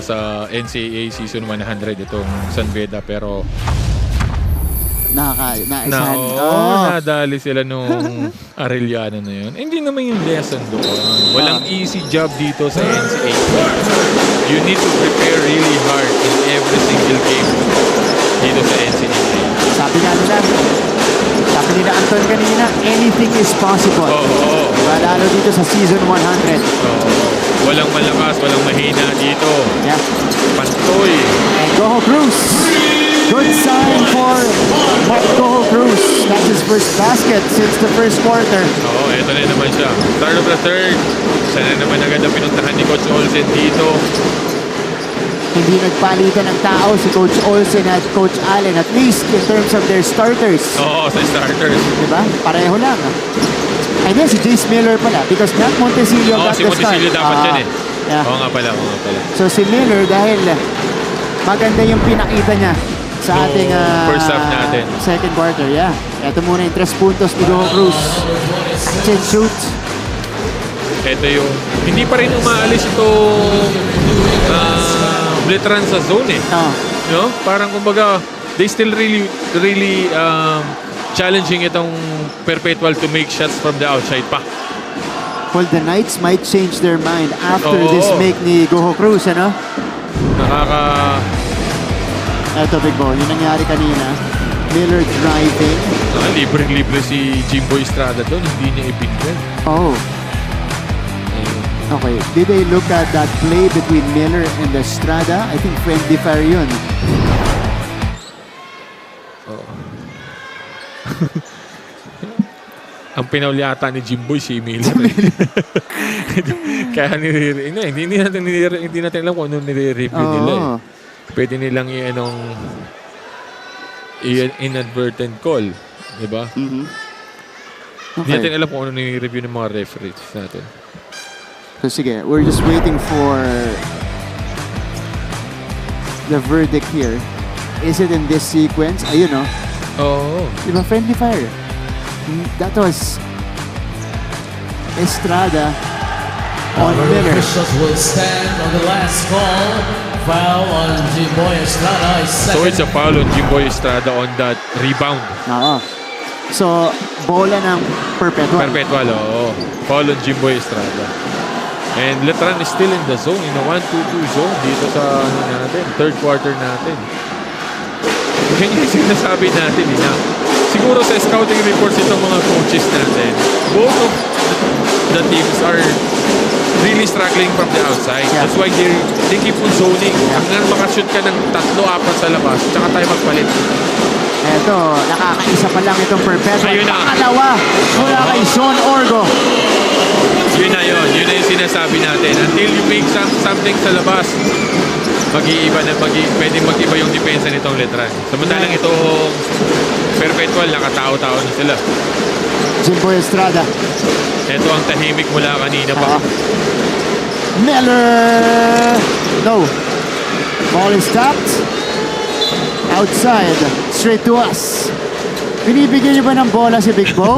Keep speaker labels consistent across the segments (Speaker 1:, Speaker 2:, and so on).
Speaker 1: sa NCAA Season 100 itong San Beda, pero
Speaker 2: naisahan.
Speaker 1: nadali sila nung Arellano na yun. Hindi naman yung lesson doon. Walang easy job dito sa NCAA. You need to prepare really hard in every single game dito sa NCAA.
Speaker 2: Sabi nila Anton kanina, anything is possible. Diba? Lalo dito sa Season 100.
Speaker 1: Walang malakas, walang mahina dito.
Speaker 2: Yeah.
Speaker 1: Pantoy.
Speaker 2: And Goho Cruz. Good sign for Goho Cruz. That's his first basket since the first quarter.
Speaker 1: Eto na naman siya. Start of the third. Sana naman agad ang pinuntahan ni Coach Olsen dito.
Speaker 2: Hindi nagpalitan ng tao si Coach Olsen at Coach Allen, at least in terms of their starters.
Speaker 1: Sa starters.
Speaker 2: Diba? Pareho lang. And then si Jace Miller pala, because not Montesillo got
Speaker 1: si
Speaker 2: the start.
Speaker 1: Montesillo dapat yan eh.
Speaker 2: Yeah.
Speaker 1: Oo nga pala.
Speaker 2: So si Miller, dahil maganda yung pinakita niya sa ating
Speaker 1: first half natin.
Speaker 2: Second quarter, yeah. Ito muna yung 3 puntos ni Goho Cruz. Catch and shoot.
Speaker 1: Ito yung, hindi pa rin umaalis itong Blitran sa zone eh. No? Parang kumbaga, they still really challenging itong Perpetual to make shots from the outside pa.
Speaker 2: Well, the Knights might change their mind after this make ni Goho Cruz, ano? Ito, Big Bo, yung nangyari kanina. Miller driving.
Speaker 1: Libreng-libre si Jimbo Estrada doon, hindi niya ibigay.
Speaker 2: Okay, did they look at that play between Miller and Estrada? I think friendly fire yun.
Speaker 1: Ang pinaulyata ni Jimboy si Miller. Kaya hindi natin alam kung ano nire-review nila eh. Pwede nilang inadvertent call, di ba? Hindi natin alam kung ano nire-review ng mga referees natin.
Speaker 2: So sige, we're just waiting for the verdict here. Is it in this sequence? Ayun, no? Diba, friendly fire? That was Estrada on Miller.
Speaker 3: Officials will stand on the last call. Foul on Jimboy Estrada.
Speaker 1: So it's a foul on Jimboy Estrada on that rebound.
Speaker 2: So, bola ng Perpetual.
Speaker 1: Foul on Jimboy Estrada. And Letran is still in the zone, in the 1-2-2 zone dito sa third quarter natin. Yan yung sinasabi natin, siguro sa scouting reports itong mga coaches natin, both of the teams are really struggling from the outside. That's why they keep on zoning. Hanggang makashoot ka ng 3-4 sa labas, tsaka tayo magpalit.
Speaker 2: Eto, nakakaisa pa lang itong Perpetual.
Speaker 1: Ayun na.
Speaker 2: Pangalawa mula kay Sean Orgo.
Speaker 1: Yun na yung sinasabi natin. Until you make something sa labas, pwedeng mag-iba yung depensa nitong Letran. Samantalang itong Perpetual, nakatao-tao na sila.
Speaker 2: Jimboy Estrada.
Speaker 1: Ito ang tahimik mula kanina pa.
Speaker 2: Miller! No. Ball is stopped. Outside. Straight to us. Binibigyan niyo ba ng bola si Big Bo?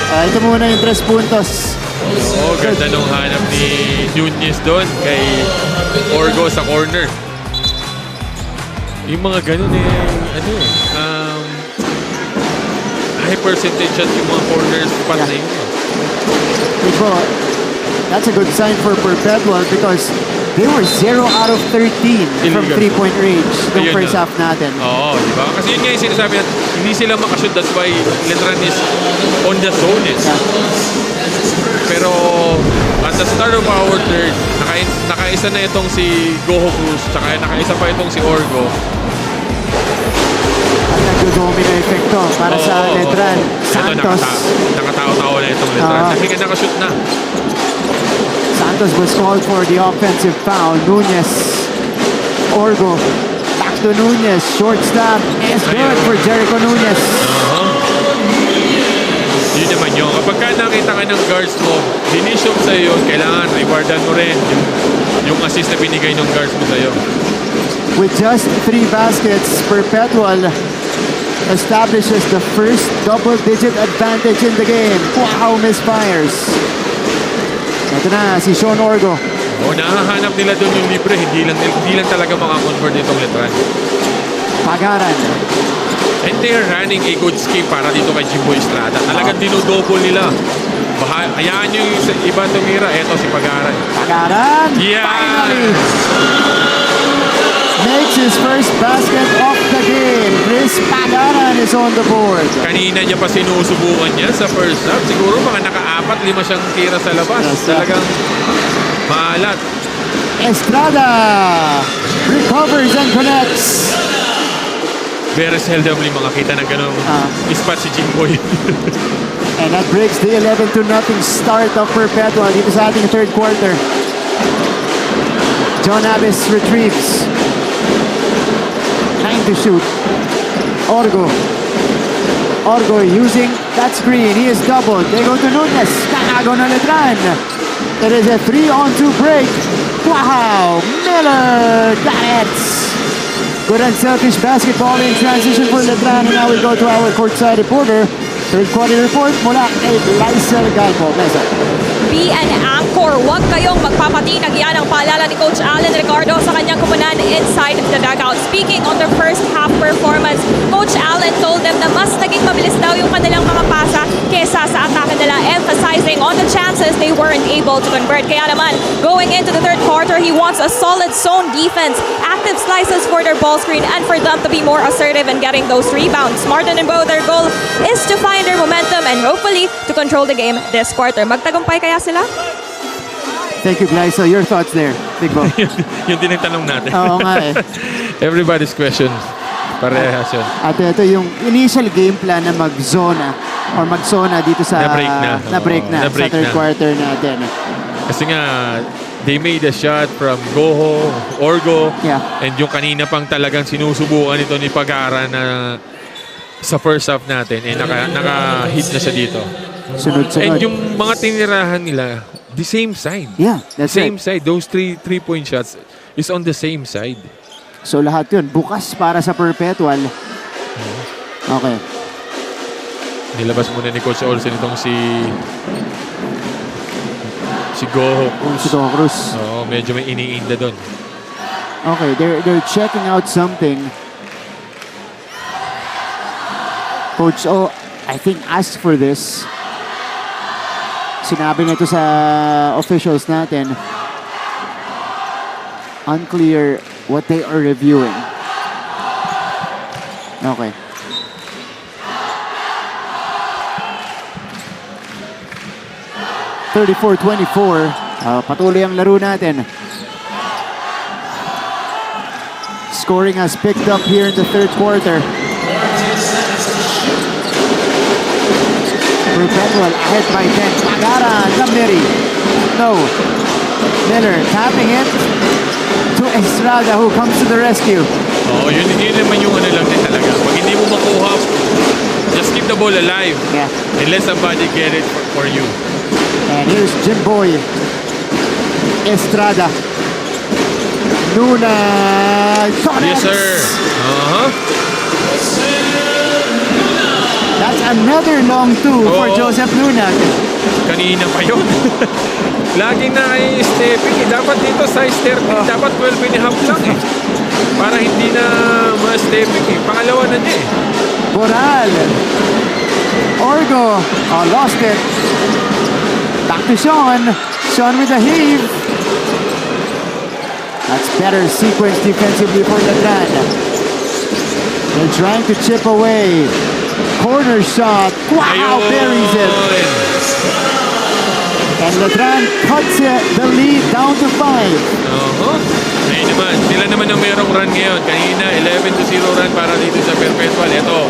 Speaker 2: Ito muna yung 3 puntos.
Speaker 1: Ganda nung hanap ni Nunez doon kay Orgo sa corner. Yung mga ganun high percentage shot yung mga corners para na yun.
Speaker 2: Big Bo, that's a good sign for Perpetual because they were 0 out of 13 from 3-point range yung first half natin.
Speaker 1: Di ba? Kasi yun nga yung sinasabi natin, hindi sila makashoot, that's why Letran is on the zone. Pero at the start of our third, nakaisa na itong si Goho Cruz, tsaka nakaisa pa itong si Orgo.
Speaker 2: At nag-domino effecto para sa Letran. Santos.
Speaker 1: Nakatao-tao na itong Letran. Kasi nakashoot na.
Speaker 2: Santos was called for the offensive foul. Nunez. Orgo. Back to Nunez. Short stop. Is good for Jericho Nunez.
Speaker 1: Yun naman yun. Kapag nakita ka ng guards mo, dinishoot sa'yo yun, kailangan rewardan mo rin yung assist na binigay ng guards mo sa'yo.
Speaker 2: With just 3 baskets, Perpetual establishes the first double-digit advantage in the game. Wow, misfires. Ito na, si Sean Orgo.
Speaker 1: O, nahahanap nila doon yung libre. Hindi lang talaga makakonvert itong Letran.
Speaker 2: Pagaran.
Speaker 1: And they're running a good scheme para dito kay Jimboy Estrada. Talagang dinodouble nila. Hayaan nyo yung iba tumira. Eto si Pagaran.
Speaker 2: Pagaran.
Speaker 1: Yeah!
Speaker 2: Finally. Makes his first basket of the game. Chris Pagaran is on the board.
Speaker 1: Kanina niya pa sinusubukan niya sa first half. Siguro mga naka-4-5 siyang tira sa labas.
Speaker 2: Yes,
Speaker 1: Talagang maalat.
Speaker 2: Estrada recovers and connects.
Speaker 1: Very seldomly makakita ng ganong spot si Jimboy.
Speaker 2: And that breaks the 11-0 start of Perpetual dito sa ating third quarter. John Abbas retrieves. 9 to shoot. Orgo using that screen. He is doubled. They go to Nunez. Tanago na Letran. It is a 3-on-2 break. Wow! Miller got it! Good and selfish basketball in transition for Letran. And now we go to our courtside reporter. Third quarter report mula kay Glycer Galpo. Glycer.
Speaker 4: Be an anchor. Huwag kayong magpapatinag. Yan ang paalala ni Coach Allen Ricardo sa kanyang kupunan inside the dugout. Speaking on their first half performance, Coach Allen told them na mas naging mabilis daw yung kanilang mga pasa kesa sa atake nila, emphasizing on the chances they weren't able to convert. Kaya naman, going into the third quarter, he wants a solid zone defense, active slices for their ball screen, and for them to be more assertive in getting those rebounds. Martin and Bo, their goal is to find their momentum and hopefully to control the game this quarter. Magtagumpay kaya sila?
Speaker 2: Thank you, Glycer. Your thoughts there, Big Bo.
Speaker 1: Yun din ang tanong natin.
Speaker 2: Oo nga eh.
Speaker 1: Everybody's question. Parehas yun.
Speaker 2: At ito yung initial game plan na mag-zona or mag-zona dito sa
Speaker 1: Na-break na.
Speaker 2: na-break na
Speaker 1: Na-break
Speaker 2: sa third
Speaker 1: na.
Speaker 2: quarter natin.
Speaker 1: Kasi nga, they made a shot from Goho, Orgo,
Speaker 2: Yeah.
Speaker 1: and yung kanina pang talagang sinusubukan ito ni Pagara na sa first half natin, eh naka-hit na siya dito. And
Speaker 2: Sunod-sunod.
Speaker 1: yung mga tinirahan nila, the same side.
Speaker 2: Yeah, that's
Speaker 1: Same
Speaker 2: right.
Speaker 1: side. Those three-point shots is on the same side.
Speaker 2: So lahat yun, bukas para sa Perpetual. Okay.
Speaker 1: Nilabas muna ni Coach Olsen itong si Goho.
Speaker 2: Si Goho Cruz.
Speaker 1: Oo, medyo may iniinda doon.
Speaker 2: Okay, they're checking out something. Coach O, I think asked for this. Sinabi nito sa officials natin. Unclear what they are reviewing. Okay. Patuloy ang laro natin. Scoring has picked up here in the third quarter. Perpetual ahead by 10. Pagara, Zamiri. No. Miller tapping it to Estrada who comes to the rescue.
Speaker 1: Oo, yun naman yung ano lang din talaga. Pag hindi mo makuha, just keep the ball alive.
Speaker 2: Yeah.
Speaker 1: And let somebody get it for you.
Speaker 2: And here's Jimboy. Estrada. Luna.
Speaker 1: Yes, sir. Uh-huh.
Speaker 2: That's another long two for
Speaker 1: Oo.
Speaker 2: Joseph Luna.
Speaker 1: Kanina pa yun. Laging na ay stepping. Dapat dito size 13. Dapat 12 and a half lang eh. Para hindi na ma-stepping eh. Pangalawa na niya eh.
Speaker 2: Boral. Orgo. Oh, lost it. Back to Sean. Sean with a heave. That's better sequence defensively for Letran. They're trying to chip away. Corner shot. Wow, buries it. And Letran cuts the lead down to 5.
Speaker 1: Ayun naman. Sila naman ang merong run ngayon. Kanina, 11-0 run para dito sa Perpetual. Ito,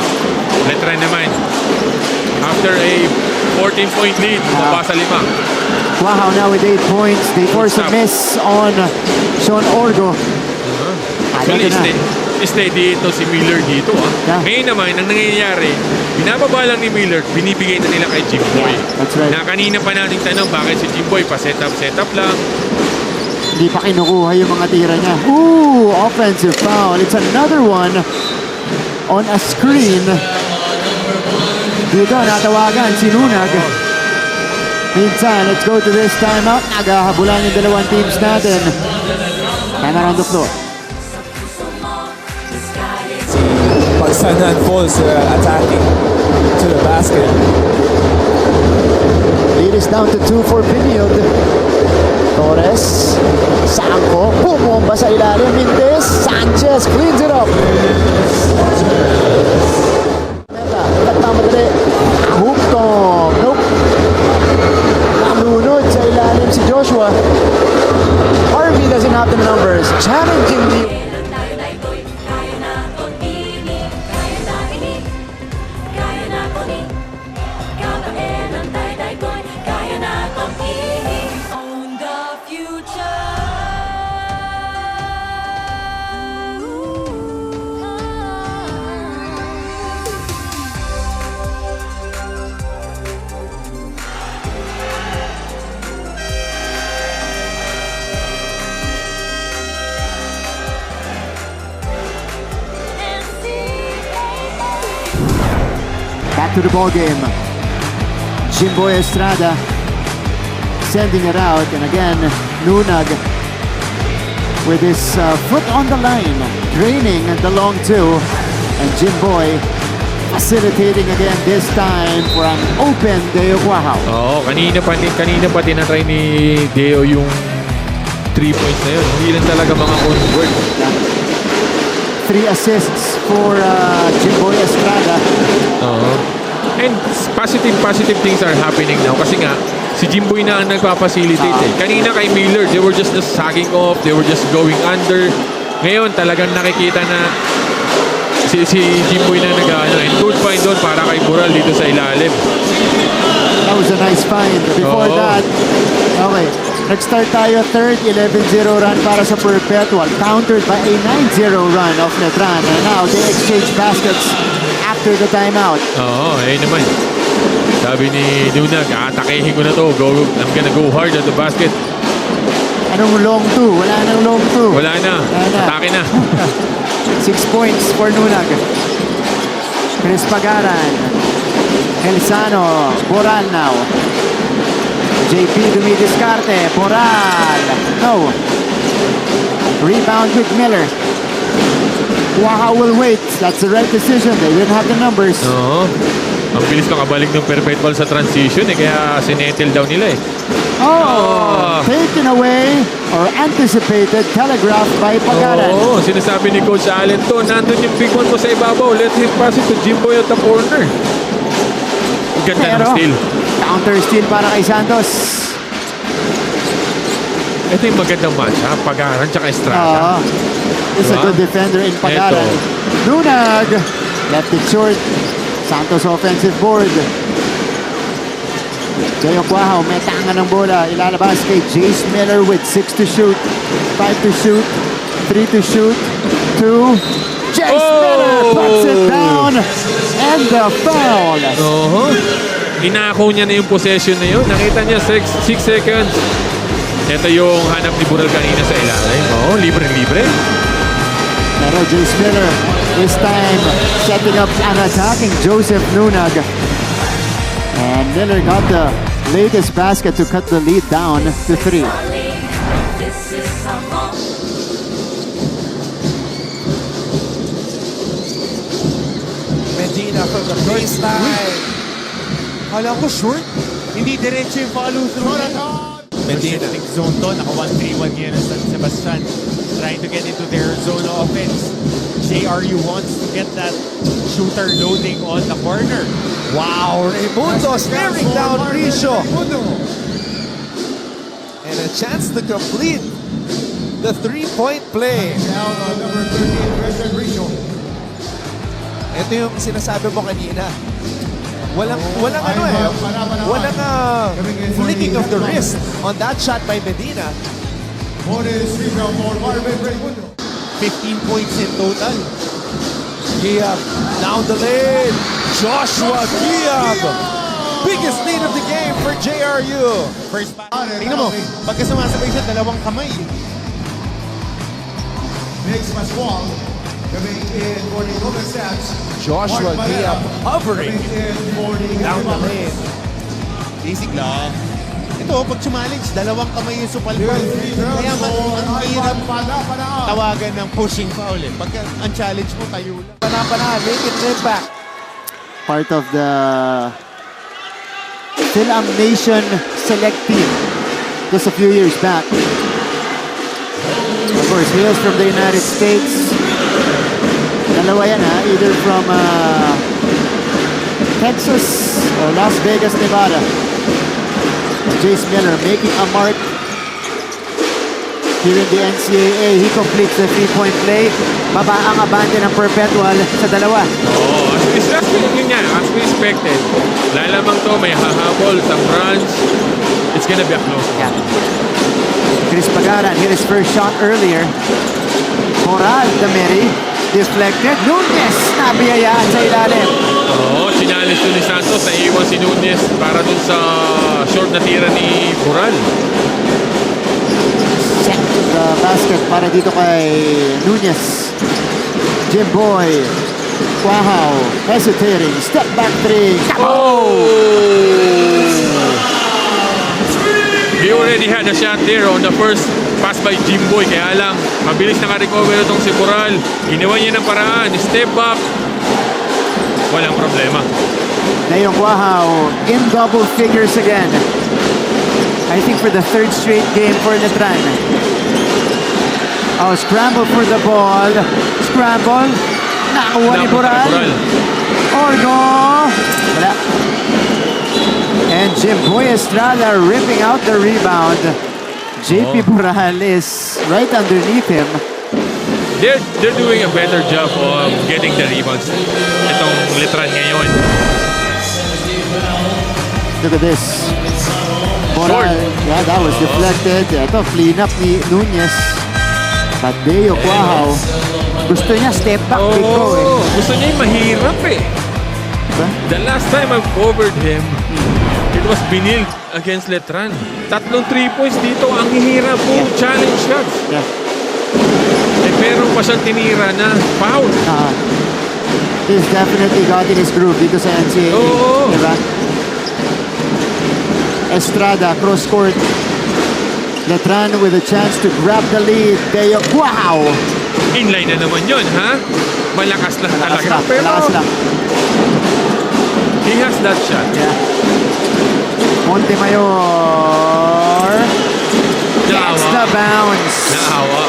Speaker 1: Letran naman. After a 14-point lead, mabasa 5.
Speaker 2: Wow, now with 8 points, they force a miss on Sean Orgo.
Speaker 1: Actually,
Speaker 2: Ito na.
Speaker 1: steady ito si Miller dito.
Speaker 2: Yeah.
Speaker 1: Ngayon naman, ang nangyayari, binababa lang ni Miller, binibigay na nila kay Jimboy.
Speaker 2: Yeah, that's right.
Speaker 1: Na kanina pa nating tanong, bakit si Jimboy pa-set up lang.
Speaker 2: Hindi pa kinukuha yung mga tira niya. Ooh, offensive foul. It's another one on a screen. Dito, natawagan si Nunag. Meantime, let's go to this timeout. Naghahabulan yung dalawang teams natin. Camera on the floor.
Speaker 5: Pagsanan falls attacking to the basket.
Speaker 2: Lead is down to 2 for Piniod. Torres, Sanko, bumomba sa ilalim. Mindes, Sanchez cleans it up. Meta, nagmamadali. Huktom, nope. Nalunod sa ilalim si Joshua. Harvey doesn't have the numbers. Challenging the
Speaker 6: Own the future.
Speaker 2: back to the ball game. Jimboy Estrada sending it out, and again Nunag with his foot on the line, draining the long two, and Jimboy facilitating again this time for an open Deo Guajao.
Speaker 1: Oo, kanina pa tinatry ni Deo yung 3 points na yun. Hindi lang talaga mga convert.
Speaker 2: 3 assists for Jimboy Estrada.
Speaker 1: Oo. And positive things are happening now kasi nga si Jimboy na ang nagpa-facilitate eh. Kanina kay Miller, they were just sagging off, they were just going under. Ngayon talagang nakikita na si Jimboy na nag-ano, and good find doon para kay Bural dito sa ilalim.
Speaker 2: That was a nice find. Before
Speaker 1: Oo.
Speaker 2: that, okay, nag-start tayo third, 11-0 run para sa Perpetual, countered by a 9-0 run of Letran. And now they exchange baskets after the timeout.
Speaker 1: Oo, naman. Sabi ni Nunag, atakehin ko na to. I'm gonna go hard at the basket.
Speaker 2: Anong long two? Wala nang long two.
Speaker 1: Wala na. Atake na.
Speaker 2: 6 points for Nunag. Chris Pagaran. Elsano. Boral now. JP dumidiscarte. Boral. No. Rebound with Miller. Waha will wait. That's the right decision. They didn't have the numbers.
Speaker 1: Oo. Ang bilis makabalik ng Perpetual sa transition kaya sinettle down nila eh.
Speaker 2: Oh, taken away or anticipated, telegraphed by Pagaran.
Speaker 1: Oo, sinasabi ni Coach Allen to, nandun yung big one mo sa ibabaw. Let him pass it to Jimboy at the corner. Ang ganda ng steal.
Speaker 2: Counter steal para kay Santos.
Speaker 1: Ito yung magandang match ha, Pagaran tsaka Estrada.
Speaker 2: It's a
Speaker 1: Diba?
Speaker 2: good defender in Pagaran.
Speaker 1: Eto.
Speaker 2: Nunag left it short. Santos offensive board. Jayo Guajao may tanga ng bola. Ilalabas kay Jace Miller with 6 to shoot, 5 to shoot, 3 to shoot, 2. Jace Miller puts it down and the foul.
Speaker 1: Inako niya na yung possession na yun. Nakita niya 6 seconds. Ito yung hanap ni Bural kanina sa ilalim. Oo, libre-libre.
Speaker 2: Pero Jace Miller this time setting up and attacking Joseph Nunag. And Miller got the latest basket to cut the lead down to 3.
Speaker 5: Medina from the baseline.
Speaker 7: Kala ko short. Hindi diretso yung follow through.
Speaker 5: Medina.
Speaker 7: Zone to. Naka 1-3-1 yan ang San Sebastian. Trying to get into their zone offense. JRU wants to get that shooter loading on the corner.
Speaker 5: Wow, Raimundo staring down Richo. And a chance to complete the 3-point play. Ito yung sinasabi mo kanina. Walang flicking of the wrist on that shot by Medina.
Speaker 7: 15 points in total.
Speaker 5: Giab down the lane. Joshua Giab. Biggest lead of the game for JRU.
Speaker 7: First pass. Tingnan mo, pagka sumasabay siya, dalawang kamay.
Speaker 5: Joshua Giab hovering down the lane.
Speaker 7: Basic lang. dito, pag challenge, dalawang kamay yung supalpal. Kaya ang hirap tawagan ng pushing foul eh. Pagka ang challenge mo, tayo lang.
Speaker 2: Pana, make it right back. Part of the Film Nation select team just a few years back. Of course, hails from the United States. Dalawa yan ha, either from Texas or Las Vegas, Nevada. Jace Miller making a mark here in the NCAA. He completes the three-point play. Baba ang abante ng Perpetual sa dalawa.
Speaker 1: Oh, yun yan, as we expected. Lalamang to, may hahabol sa France. It's gonna be a close one.
Speaker 2: Yeah. Chris Pagaran hit his first shot earlier. Moral Dameri deflected. Nunes nabiyayaan sa ilalim.
Speaker 1: Oo, challenge to ni Santos. Naiiwan si Nunes para dun sa short na tira ni Bural.
Speaker 2: Set the basket para dito kay Nunes. Jimboy. Wow. Hesitating. Step back three.
Speaker 1: He already had a shot there on the first pass by Jimboy. Kaya lang, mabilis naka-recover itong si Bural. Ginawa niya ng paraan. Step back. Walang problema.
Speaker 2: Nayong Guahao in double figures again. I think for the third straight game for Letran. Oh, scramble for the ball. Scramble. Nakakuha ni Bural. Orgo. Wala. And Jimboy Estrada ripping out the rebound. JP Bural is right underneath him.
Speaker 1: They're doing a better job of getting the rebounds. Itong Letran ngayon.
Speaker 2: Look at this. Bural. Yeah, that was deflected. Ito, clean up ni Nunes. But Deo Guahao, gusto niya step back big throw eh.
Speaker 1: Gusto niya yung mahirap eh.
Speaker 2: Diba?
Speaker 1: The last time I covered him, it was Binil against Letran. 3 3 points dito. Ang hihirap po. Challenge shots.
Speaker 2: Yeah.
Speaker 1: Eh, meron pa siyang tinira na foul.
Speaker 2: He's definitely got in his groove dito sa NCAA.
Speaker 1: Oo.
Speaker 2: Diba? Estrada, cross court. Letran with a chance to grab the lead. Deo, wow!
Speaker 1: Inline na naman yun, ha? Malakas lang
Speaker 2: Malakas
Speaker 1: talaga.
Speaker 2: lang,
Speaker 1: Pero
Speaker 2: malakas lang.
Speaker 1: he has that shot.
Speaker 2: Yeah. Montemayor gets the bounce.
Speaker 1: Naawa.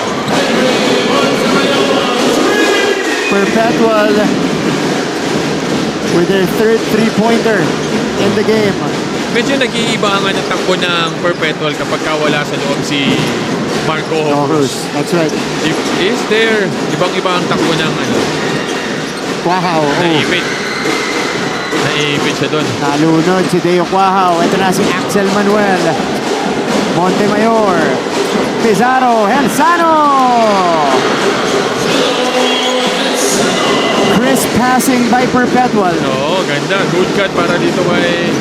Speaker 2: Perpetual with their third three-pointer in the game.
Speaker 1: Medyo nag-iiba ang takbo ng Perpetual kapag wala sa loob si Marco
Speaker 2: No
Speaker 1: Horus.
Speaker 2: Cruz. That's right.
Speaker 1: If is there, ibang-iba ang takbo ng
Speaker 2: Wow. Oh.
Speaker 1: naipit. Naipit siya doon.
Speaker 2: Nalunod si Deo Guahao. Ito na si Axel Manuel. Montemayor. Pizarro. Helsano. Crisp passing by Perpetual.
Speaker 1: Oo, ganda. Good cut para dito kay...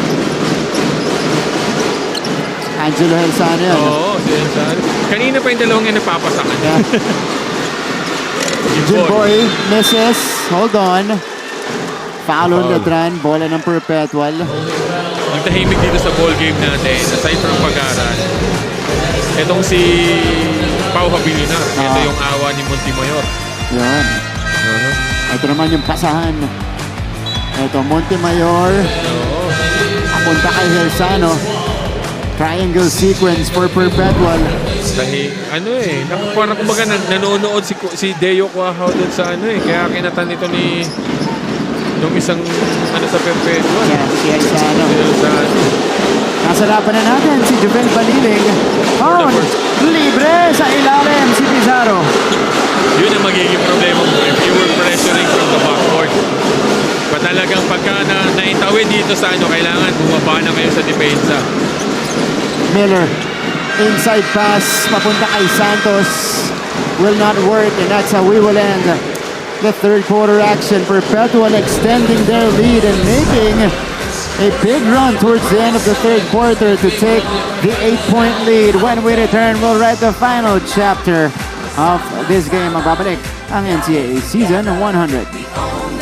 Speaker 2: Angelo Helsano yan.
Speaker 1: Oo, si Elsan. Kanina pa yung dalawang yung napapasakan.
Speaker 2: Yeah. Jimboy misses. Hold on. Foul on Letran. Bola ng Perpetual.
Speaker 1: Ang tahimik dito sa ball game natin, aside from Pagaran, itong si Pau Habilinar. Ito yung awa ni Montemayor.
Speaker 2: Yan. Ito naman yung pasahan. Ito, Montemayor. Apunta kay Helsano. Triangle sequence for Perpetual.
Speaker 1: Dahil, parang kumbaga nanonood si Deo Guahao doon sa kaya kinatan ito ni nung isang sa Perpetual.
Speaker 2: Yeah, si Helsano.
Speaker 1: Si Elsan.
Speaker 2: Nasa laban na natin si Juven Baliling. Foul! Libre sa ilalim si Pizarro.
Speaker 1: Yun ang magiging problema mo if you were pressuring from the backcourt. Talagang pagka naitawid dito sa kailangan bumaba na kayo sa depensa.
Speaker 2: Miller, inside pass, papunta kay Santos. Will not work, and that's how we will end the third quarter action. Perpetual extending their lead and making a big run towards the end of the third quarter to take the 8-point lead. When we return, we'll write the final chapter of this game. Magbabalik ang NCAA Season 100.